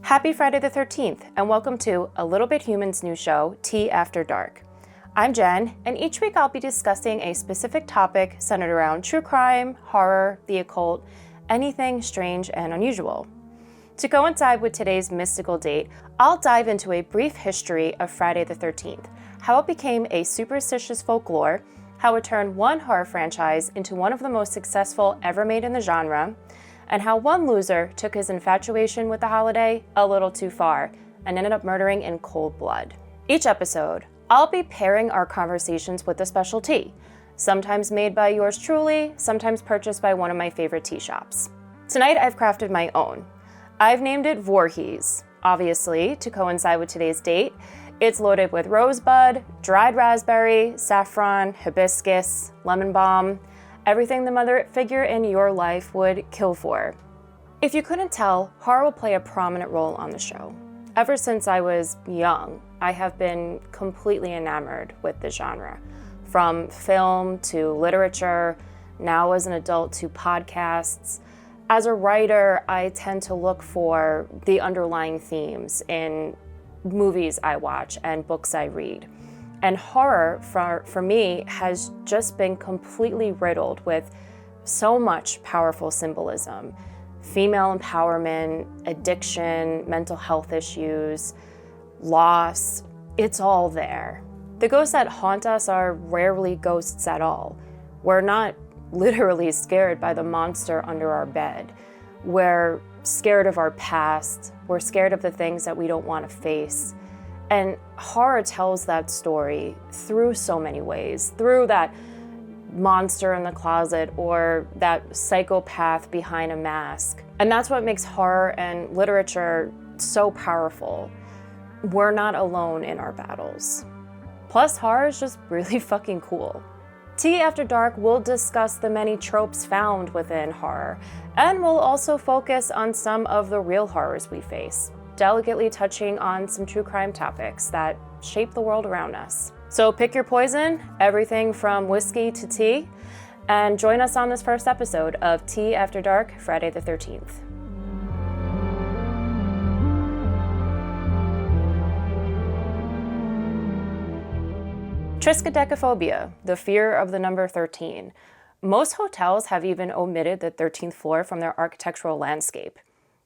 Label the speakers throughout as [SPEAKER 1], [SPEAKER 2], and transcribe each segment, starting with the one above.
[SPEAKER 1] Happy Friday the 13th, and welcome to A Little Bit Human's new show, Tea After Dark. I'm Jen, and each week I'll be discussing a specific topic centered around true crime, horror, the occult, anything strange and unusual. To coincide with today's mystical date, I'll dive into a brief history of Friday the 13th, how it became a superstitious folklore, how it turned one horror franchise into one of the most successful ever made in the genre, and how one loser took his infatuation with the holiday a little too far and ended up murdering in cold blood. Each episode, I'll be pairing our conversations with a special tea, sometimes made by yours truly, sometimes purchased by one of my favorite tea shops. Tonight I've crafted my own. I've named it Voorhees, obviously, to coincide with today's date. It's loaded with rosebud, dried raspberry, saffron, hibiscus, lemon balm, everything the mother figure in your life would kill for. If you couldn't tell, horror will play a prominent role on the show. Ever since I was young, I have been completely enamored with the genre. From film to literature, now as an adult to podcasts. As a writer, I tend to look for the underlying themes in movies I watch and books I read. And horror, for me, has just been completely riddled with so much powerful symbolism. Female empowerment, addiction, mental health issues, loss, it's all there. The ghosts that haunt us are rarely ghosts at all. We're not literally scared by the monster under our bed. We're scared of our past. We're scared of the things that we don't want to face. And horror tells that story through so many ways, through that monster in the closet or that psychopath behind a mask. And that's what makes horror and literature so powerful. We're not alone in our battles. Plus, horror is just really fucking cool. Tea After Dark will discuss the many tropes found within horror, and we'll also focus on some of the real horrors we face, delicately touching on some true crime topics that shape the world around us. So pick your poison, everything from whiskey to tea, and join us on this first episode of Tea After Dark, Friday the 13th. Triskaidekaphobia, the fear of the number 13. Most hotels have even omitted the 13th floor from their architectural landscape.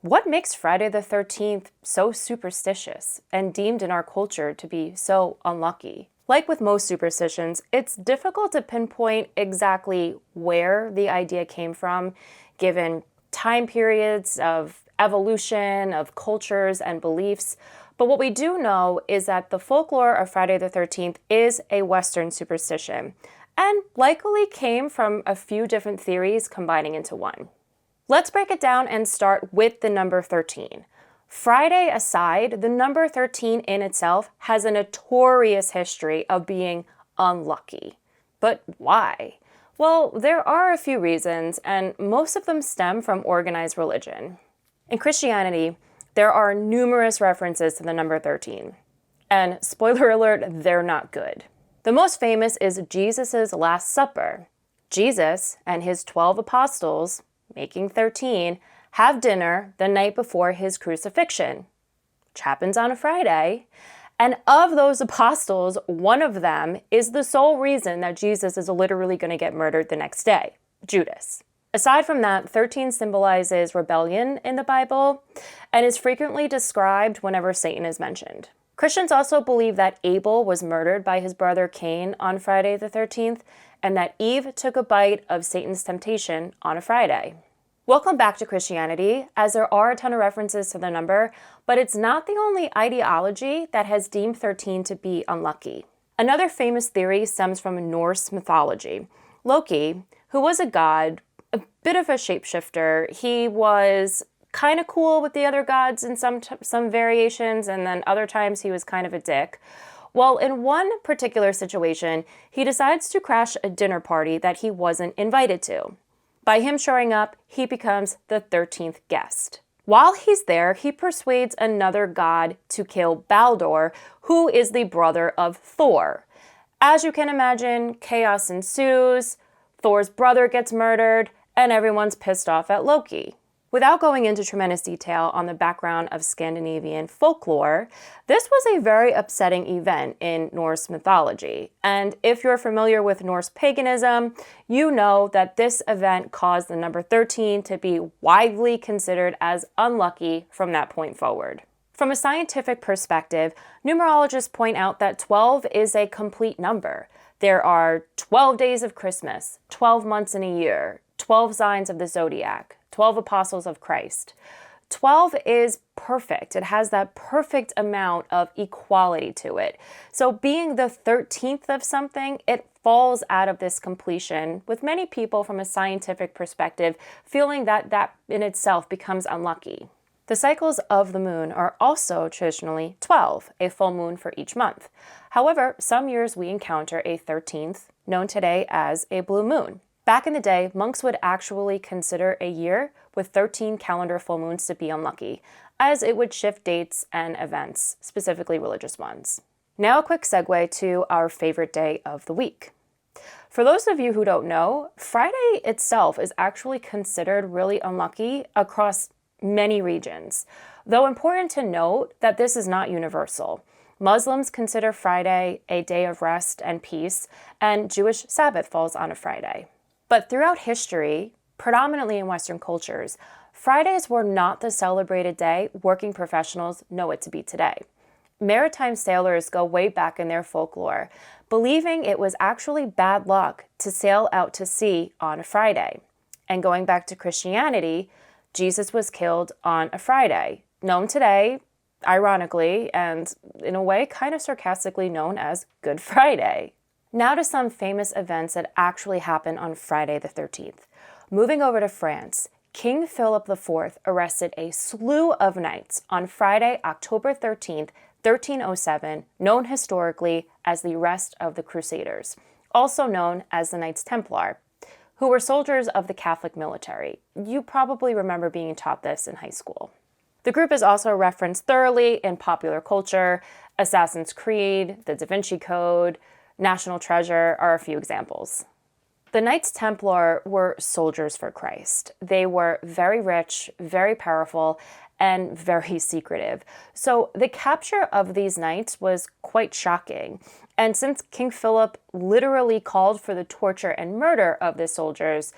[SPEAKER 1] What makes Friday the 13th so superstitious and deemed in our culture to be so unlucky? Like with most superstitions, it's difficult to pinpoint exactly where the idea came from, given time periods of evolution, of cultures and beliefs. But what we do know is that the folklore of Friday the 13th is a Western superstition, and likely came from a few different theories combining into one. Let's break it down and start with the number 13. Friday aside, the number 13 in itself has a notorious history of being unlucky. But why? Well, there are a few reasons, and most of them stem from organized religion. In Christianity, there are numerous references to the number 13. And spoiler alert, they're not good. The most famous is Jesus' Last Supper. Jesus and his 12 apostles, making 13, have dinner the night before his crucifixion, which happens on a Friday. And of those apostles, one of them is the sole reason that Jesus is literally going to get murdered the next day, Judas. Aside from that, 13 symbolizes rebellion in the Bible and is frequently described whenever Satan is mentioned. Christians also believe that Abel was murdered by his brother Cain on Friday the 13th, and that Eve took a bite of Satan's temptation on a Friday. We'll come back to Christianity, as there are a ton of references to the number, but it's not the only ideology that has deemed 13 to be unlucky. Another famous theory stems from Norse mythology. Loki, who was a god, a bit of a shapeshifter, he was kind of cool with the other gods in some variations, and then other times he was kind of a dick. Well, in one particular situation, he decides to crash a dinner party that he wasn't invited to. By him showing up, he becomes the 13th guest. While he's there, he persuades another god to kill Baldur, who is the brother of Thor. As you can imagine, chaos ensues, Thor's brother gets murdered, and everyone's pissed off at Loki. Without going into tremendous detail on the background of Scandinavian folklore, this was a very upsetting event in Norse mythology. And if you're familiar with Norse paganism, you know that this event caused the number 13 to be widely considered as unlucky from that point forward. From a scientific perspective, numerologists point out that 12 is a complete number. There are 12 days of Christmas, 12 months in a year, 12 signs of the zodiac, 12 apostles of Christ. 12 is perfect. It has that perfect amount of equality to it. So being the 13th of something, it falls out of this completion, with many people from a scientific perspective feeling that that in itself becomes unlucky. The cycles of the moon are also traditionally 12, a full moon for each month. However, some years we encounter a 13th, known today as a blue moon. Back in the day, monks would actually consider a year with 13 calendar full moons to be unlucky, as it would shift dates and events, specifically religious ones. Now a quick segue to our favorite day of the week. For those of you who don't know, Friday itself is actually considered really unlucky across many regions, though important to note that this is not universal. Muslims consider Friday a day of rest and peace, and Jewish Sabbath falls on a Friday. But throughout history, predominantly in Western cultures, Fridays were not the celebrated day working professionals know it to be today. Maritime sailors go way back in their folklore, believing it was actually bad luck to sail out to sea on a Friday. And going back to Christianity, Jesus was killed on a Friday, known today, ironically, and in a way kind of sarcastically known as Good Friday. Now to some famous events that actually happened on Friday the 13th. Moving over to France, King Philip IV arrested a slew of knights on Friday, October 13th, 1307, known historically as the Arrest of the Crusaders, also known as the Knights Templar, who were soldiers of the Catholic military. You probably remember being taught this in high school. The group is also referenced thoroughly in popular culture. Assassin's Creed, the Da Vinci Code, National Treasure are a few examples. The Knights Templar were soldiers for Christ. They were very rich, very powerful, and very secretive. So the capture of these knights was quite shocking. And since King Philip literally called for the torture and murder of the soldiers,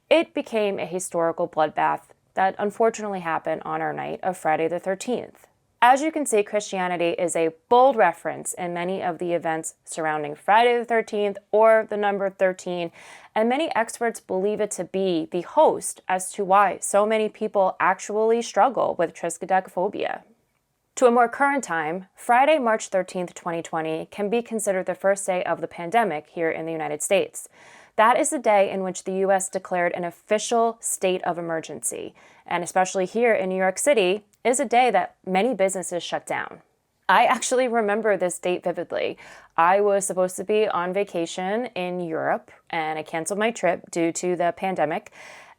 [SPEAKER 1] it became a historical bloodbath that unfortunately happened on our night of Friday the 13th. As you can see, Christianity is a bold reference in many of the events surrounding Friday the 13th or the number 13, and many experts believe it to be the host as to why so many people actually struggle with triskaidekaphobia. To a more current time, Friday, March 13th, 2020 can be considered the first day of the pandemic here in the United States. That is the day in which the U.S. declared an official state of emergency, and especially here in New York City, is a day that many businesses shut down. I actually remember this date vividly. I was supposed to be on vacation in Europe, and I canceled my trip due to the pandemic,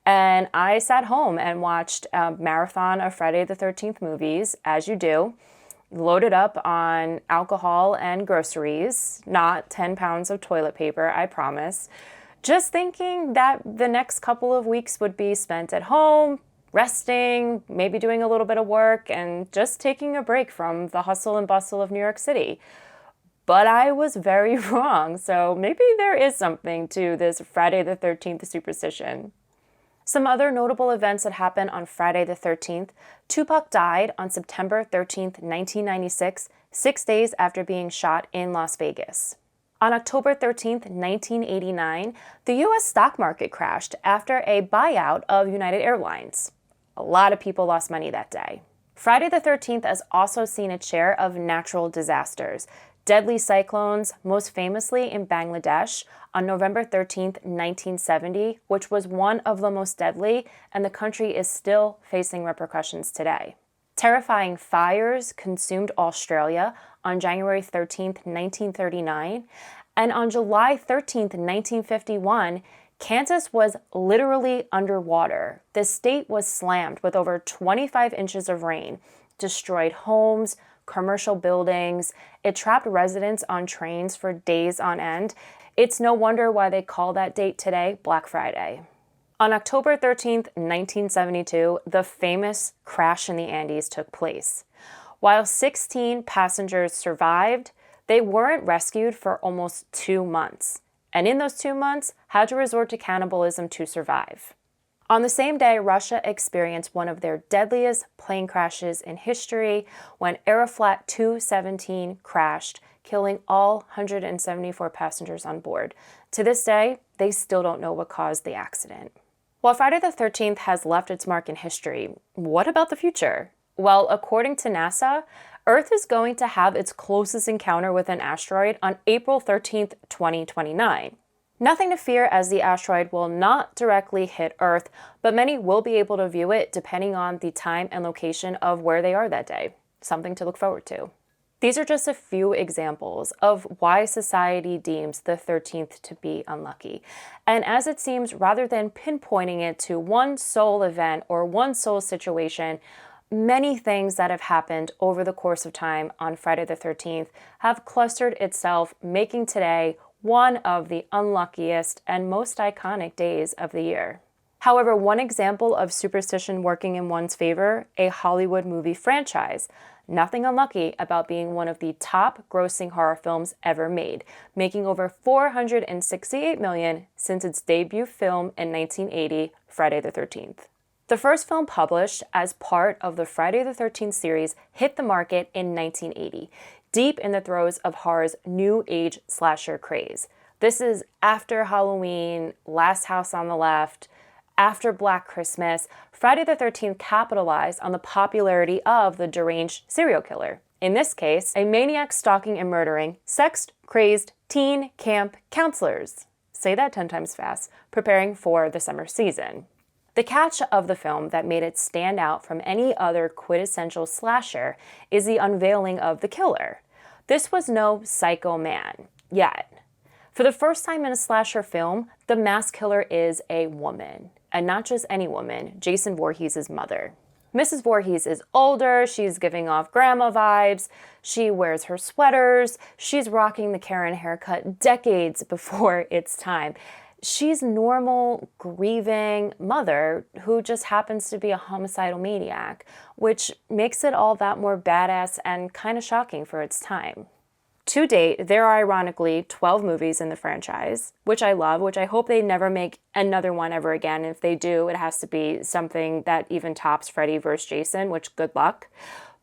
[SPEAKER 1] and I sat home and watched a marathon of Friday the 13th movies, as you do, loaded up on alcohol and groceries, not 10 pounds of toilet paper, I promise, just thinking that the next couple of weeks would be spent at home, resting, maybe doing a little bit of work, and just taking a break from the hustle and bustle of New York City. But I was very wrong, so maybe there is something to this Friday the 13th superstition. Some other notable events that happened on Friday the 13th. Tupac died on September 13th, 1996, 6 days after being shot in Las Vegas. On October 13th, 1989, the U.S. stock market crashed after a buyout of United Airlines. A lot of people lost money that day. Friday the 13th has also seen its share of natural disasters. Deadly cyclones, most famously in Bangladesh on November 13th, 1970, which was one of the most deadly, and the country is still facing repercussions today. Terrifying fires consumed Australia on January 13th, 1939, and on July 13th, 1951, Kansas was literally underwater. The state was slammed with over 25 inches of rain, destroyed homes, commercial buildings. It trapped residents on trains for days on end. It's no wonder why they call that date today Black Friday. On October 13th, 1972, the famous crash in the Andes took place. While 16 passengers survived, they weren't rescued for almost 2 months, and in those 2 months, had to resort to cannibalism to survive. On the same day, Russia experienced one of their deadliest plane crashes in history when Aeroflot 217 crashed, killing all 174 passengers on board. To this day, they still don't know what caused the accident. While Friday the 13th has left its mark in history, what about the future? Well, according to NASA, Earth is going to have its closest encounter with an asteroid on April 13th, 2029. Nothing to fear, as the asteroid will not directly hit Earth, but many will be able to view it depending on the time and location of where they are that day. Something to look forward to. These are just a few examples of why society deems the 13th to be unlucky. And as it seems, rather than pinpointing it to one sole event or one sole situation, many things that have happened over the course of time on Friday the 13th have clustered itself, making today one of the unluckiest and most iconic days of the year. However, one example of superstition working in one's favor, a Hollywood movie franchise. Nothing unlucky about being one of the top grossing horror films ever made, making over $468 million since its debut film in 1980, Friday the 13th. The first film published as part of the Friday the 13th series hit the market in 1980, deep in the throes of horror's new age slasher craze. This is after Halloween, Last House on the Left, after Black Christmas. Friday the 13th capitalized on the popularity of the deranged serial killer. In this case, a maniac stalking and murdering sex-crazed teen camp counselors. Say that 10 times fast, preparing for the summer season. The catch of the film that made it stand out from any other quintessential slasher is the unveiling of the killer. This was no psycho man, yet. For the first time in a slasher film, the masked killer is a woman. And not just any woman, Jason Voorhees' mother. Mrs. Voorhees is older, she's giving off grandma vibes, she wears her sweaters, she's rocking the Karen haircut decades before its time. She's normal, grieving mother who just happens to be a homicidal maniac, which makes it all that more badass and kind of shocking for its time. To date, there are ironically 12 movies in the franchise, which I love, which I hope they never make another one ever again. If they do, it has to be something that even tops Freddy vs. Jason, which good luck.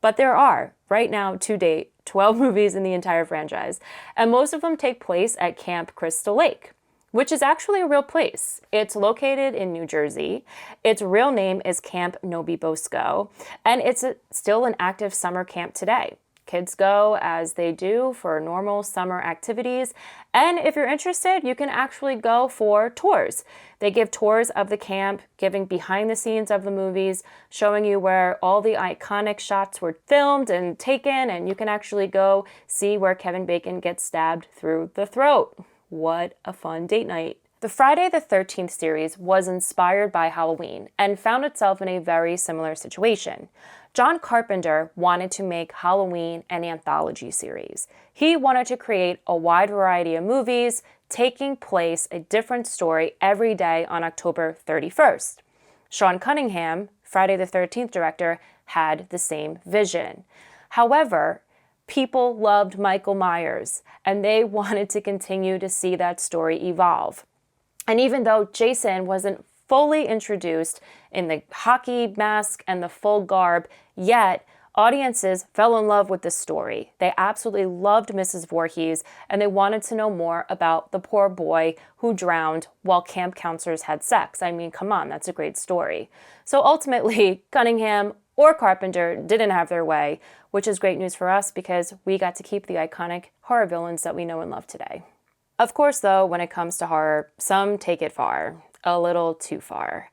[SPEAKER 1] But there are, right now, to date, 12 movies in the entire franchise, and most of them take place at Camp Crystal Lake, which is actually a real place. It's located in New Jersey. Its real name is Camp Nobi Bosco, and it's still an active summer camp today. Kids go as they do for normal summer activities, and if you're interested, you can actually go for tours. They give tours of the camp, giving behind the scenes of the movies, showing you where all the iconic shots were filmed and taken, and you can actually go see where Kevin Bacon gets stabbed through the throat. What a fun date night. The Friday the 13th series was inspired by Halloween and found itself in a very similar situation. John Carpenter wanted to make Halloween an anthology series. He wanted to create a wide variety of movies taking place a different story every day on October 31st. Sean Cunningham, Friday the 13th director, had the same vision. However, people loved Michael Myers, and they wanted to continue to see that story evolve. And even though Jason wasn't fully introduced in the hockey mask and the full garb, yet audiences fell in love with the story. They absolutely loved Mrs. Voorhees, and they wanted to know more about the poor boy who drowned while camp counselors had sex. I mean, come on, that's a great story. So ultimately, Cunningham or Carpenter didn't have their way, which is great news for us because we got to keep the iconic horror villains that we know and love today. Of course, though, when it comes to horror, some take it far, a little too far.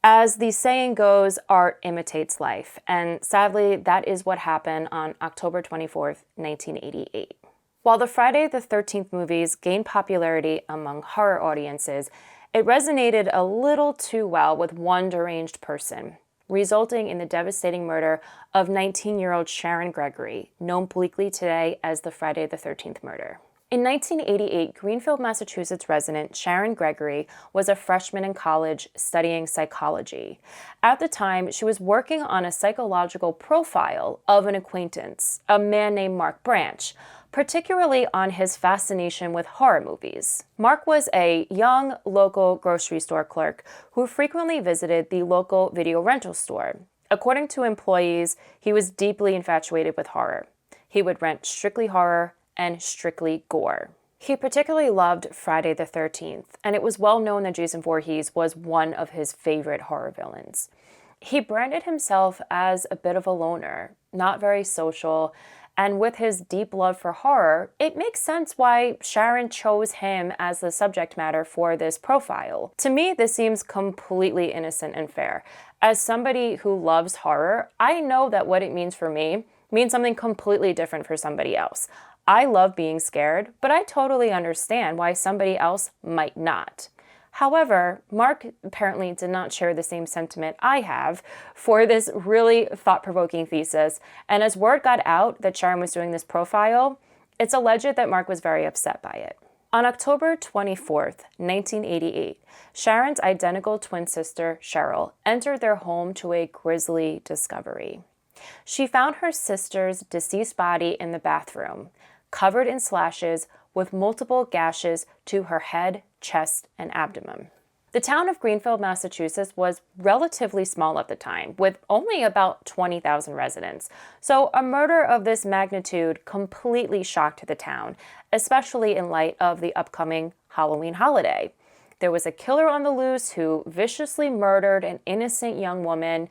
[SPEAKER 1] As the saying goes, art imitates life, and sadly, that is what happened on October 24th, 1988. While the Friday the 13th movies gained popularity among horror audiences, it resonated a little too well with one deranged person, resulting in the devastating murder of 19-year-old Sharon Gregory, known bleakly today as the Friday the 13th murder. In 1988, Greenfield, Massachusetts resident Sharon Gregory was a freshman in college studying psychology. At the time, she was working on a psychological profile of an acquaintance, a man named Mark Branch, particularly on his fascination with horror movies. Mark was a young local grocery store clerk who frequently visited the local video rental store. According to employees, he was deeply infatuated with horror. He would rent strictly horror and strictly gore. He particularly loved Friday the 13th, and it was well known that Jason Voorhees was one of his favorite horror villains. He branded himself as a bit of a loner, not very social, and with his deep love for horror, it makes sense why Sharon chose him as the subject matter for this profile. To me, this seems completely innocent and fair. As somebody who loves horror, I know that what it means for me means something completely different for somebody else. I love being scared, but I totally understand why somebody else might not. However, Mark apparently did not share the same sentiment I have for this really thought-provoking thesis, and as word got out that Sharon was doing this profile, it's alleged that Mark was very upset by it. On October 24th, 1988, Sharon's identical twin sister, Cheryl, entered their home to a grisly discovery. She found her sister's deceased body in the bathroom, covered in slashes with multiple gashes to her head, chest, and abdomen. The town of Greenfield, Massachusetts was relatively small at the time, with only about 20,000 residents. So a murder of this magnitude completely shocked the town, especially in light of the upcoming Halloween holiday. There was a killer on the loose who viciously murdered an innocent young woman.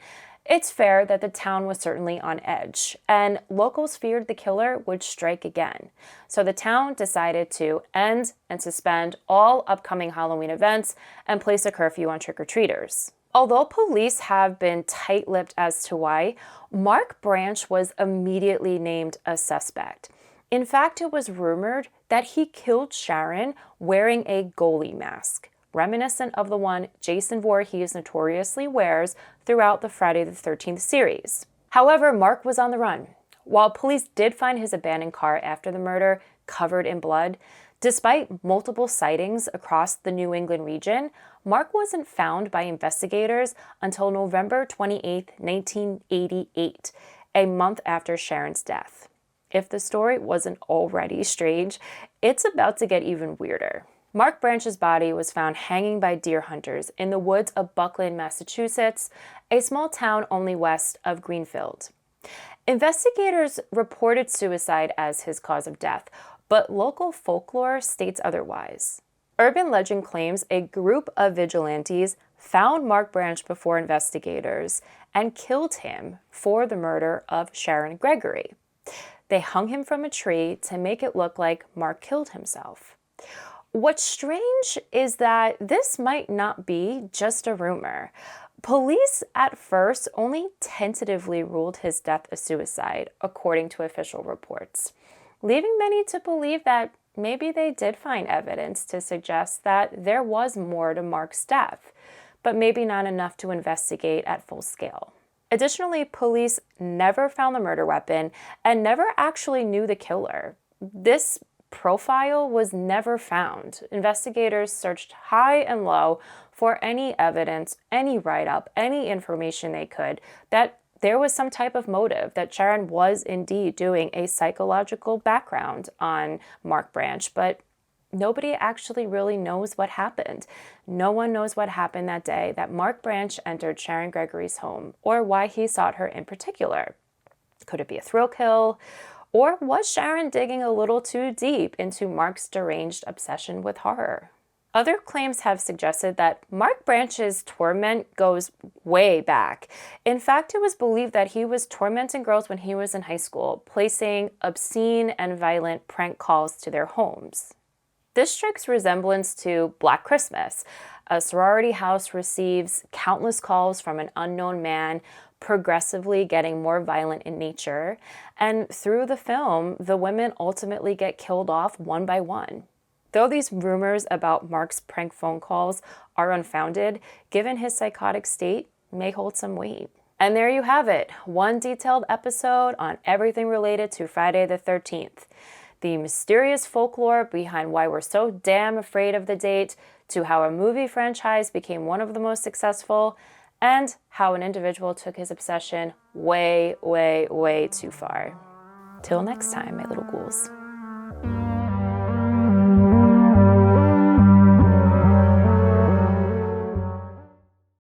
[SPEAKER 1] It's fair that the town was certainly on edge, and locals feared the killer would strike again. So the town decided to end and suspend all upcoming Halloween events and place a curfew on trick-or-treaters. Although police have been tight-lipped as to why, Mark Branch was immediately named a suspect. In fact, it was rumored that he killed Sharon wearing a goalie mask, reminiscent of the one Jason Voorhees notoriously wears throughout the Friday the 13th series. However, Mark was on the run. While police did find his abandoned car after the murder covered in blood, despite multiple sightings across the New England region, Mark wasn't found by investigators until November 28, 1988, a month after Sharon's death. If the story wasn't already strange, it's about to get even weirder. Mark Branch's body was found hanging by deer hunters in the woods of Buckland, Massachusetts, a small town only west of Greenfield. Investigators reported suicide as his cause of death, but local folklore states otherwise. Urban legend claims a group of vigilantes found Mark Branch before investigators and killed him for the murder of Sharon Gregory. They hung him from a tree to make it look like Mark killed himself. What's strange is that this might not be just a rumor. Police at first only tentatively ruled his death a suicide, according to official reports, leaving many to believe that maybe they did find evidence to suggest that there was more to Mark's death, but maybe not enough to investigate at full scale. Additionally, police never found the murder weapon and never actually knew the killer. This profile was never found. Investigators searched high and low for any evidence, any write-up, any information they could that there was some type of motive, that Sharon was indeed doing a psychological background on Mark Branch, but nobody actually really knows what happened. No one knows what happened that day that Mark Branch entered Sharon Gregory's home, or why he sought her in particular. Could it be a thrill kill? Or was Sharon digging a little too deep into Mark's deranged obsession with horror? Other claims have suggested that Mark Branch's torment goes way back. In fact, it was believed that he was tormenting girls when he was in high school, placing obscene and violent prank calls to their homes. This strikes resemblance to Black Christmas. A sorority house receives countless calls from an unknown man, progressively getting more violent in nature, and through the film, the women ultimately get killed off one by one. Though these rumors about Mark's prank phone calls are unfounded, given his psychotic state, may hold some weight. And there you have it, one detailed episode on everything related to Friday the 13th. the mysterious folklore behind why we're so damn afraid of the date, to how a movie franchise became one of the most successful, and how an individual took his obsession way, way, way too far. Till next time, my little ghouls.